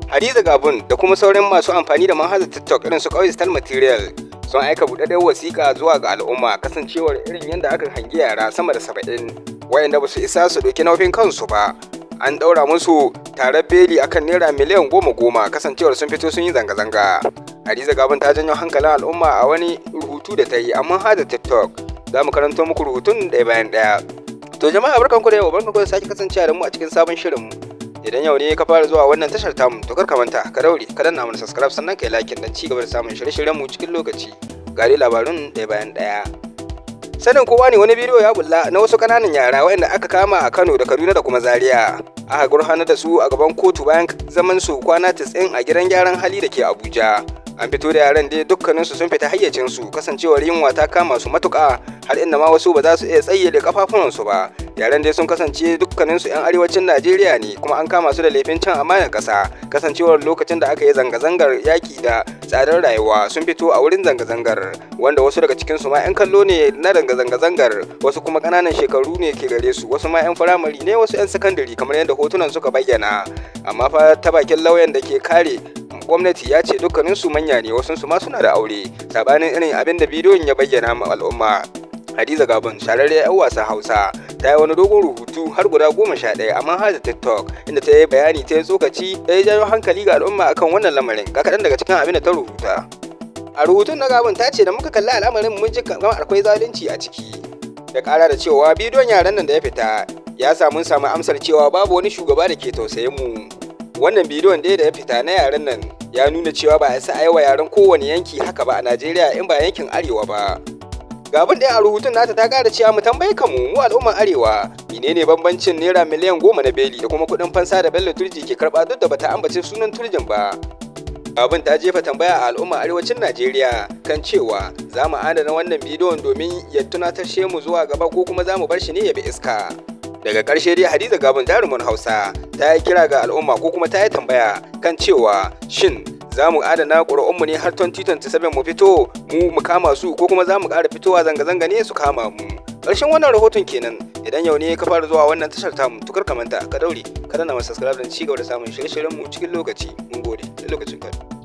Hadiza Gabon da kuma sauran masu amfani da manhajar TikTok irin su Kauye Style Material sun aika buɗaɗɗen wasiƙa zuwa ga al'umma kasancewar irin yadda aka hangi yara sama da 70 wayanda ba su isa su ɗauki nauyin kansu ba. An ɗaura musu tarar beli akan naira miliyan 10 kasancewar sun fito sun yi zanga-zanga. Hadiza Gabon ta janyo hankalin al'umma a wani rubutu da ta yi a manhajar TikTok. Za mu karanto muku rubutun ɗaya bayan ɗaya. To jama'a barkanku da yau, barkanku da sake kasancewa da mu a cikin sabon shirinmu. Idan yau ne ka fara zuwa wannan tashar tamu to kar ka manta ka daure ka danna mana subscribe sannan kai like dan ci gaba da samun shirye-shiryen mu cikin lokaci. Ga dai labarun ɗaya bayan ɗaya. Sanin kowa ne wani bidiyo ya bulla na wasu ƙananan yara waɗanda aka kama a Kano da Kaduna da kuma Zaria. Aka gurfanar da su a gaban kotu bayan zaman su kwana 90 a gidan gyaran hali da ke Abuja. An fito da yaran dai dukkaninsu sun fita hayyacinsu kasancewar yunwa ta kama su matuƙa har inda ma wasu ba za su iya tsaye da kafafunansu ba. Yaran dai sun kasance dukkaninsu 'yan arewacin Najeriya ne kuma an kama su da laifin cin amanar ƙasa kasancewar lokacin da aka yi zanga-zangar yaƙi da tsadar rayuwa sun fito a wurin zanga-zangar wanda wasu daga cikinsu ma 'yan kallo ne na zanga-zangar wasu kuma ƙananan shekaru ne ke gare su wasu ma 'yan firamare ne wasu 'yan sakandare kamar yadda hotunan suka bayyana amma fa ta bakin lauyan da ke kare gwamnati ya ce dukkaninsu manya ne wasunsu ma suna da aure sabanin irin abin da bidiyon ya bayyana ma al'umma. Hadiza Gabon shararriyar 'yan wasan Hausa ta yi wani dogon rubutu har guda 11 a manhajar TikTok inda ta yi bayani ta yi tsokaci ta yi jawo hankali ga al'umma akan wannan lamarin ga kaɗan daga cikin abin da ta rubuta. A rubutun na Gabon ta ce da muka kalli al'amarin mun ji kamar akwai zalunci a ciki. Da ƙara da cewa bidiyon yaran nan da ya fita ya samu amsar cewa babu wani shugaba da ke tausayin mu. Wannan bidiyon dai da ya fita na yaran nan ya nuna cewa ba a sa aiwa yaran kowane yanki haka ba a Najeriya in ba yankin Arewa ba. Gabon dai a rubutun nata ta ƙara cewa mu tambaye kanmu mu al'umman Arewa menene bambancin naira miliyan 10 na beli da kuma kuɗin fansa da Bello Turji ke karɓa duk da bata ambace sunan Turjin ba. Gabon ta jefa tambaya a al'umman arewacin Najeriya kan cewa za mu adana wannan bidiyon domin ya tunatar mu zuwa gaba ko kuma za mu bar shi ne ya bi iska. Daga ƙarshe dai Hadiza Gabon jarumin Hausa ta yi kira ga al'umma ko kuma ta yi tambaya kan cewa shin za mu adana ƙuri'unmu ne har 2027 mu fito mu kama su ko kuma za mu ƙara fitowa zanga-zanga ne su kama mu. Ƙarshen wannan rahoton kenan. Idan yau ne ka fara zuwa wannan tashar tamu tukar ka manta ka daure ka danna subscribe don ci gaba da samun shirye-shiryenmu cikin lokaci. Mun gode da lokacin ka.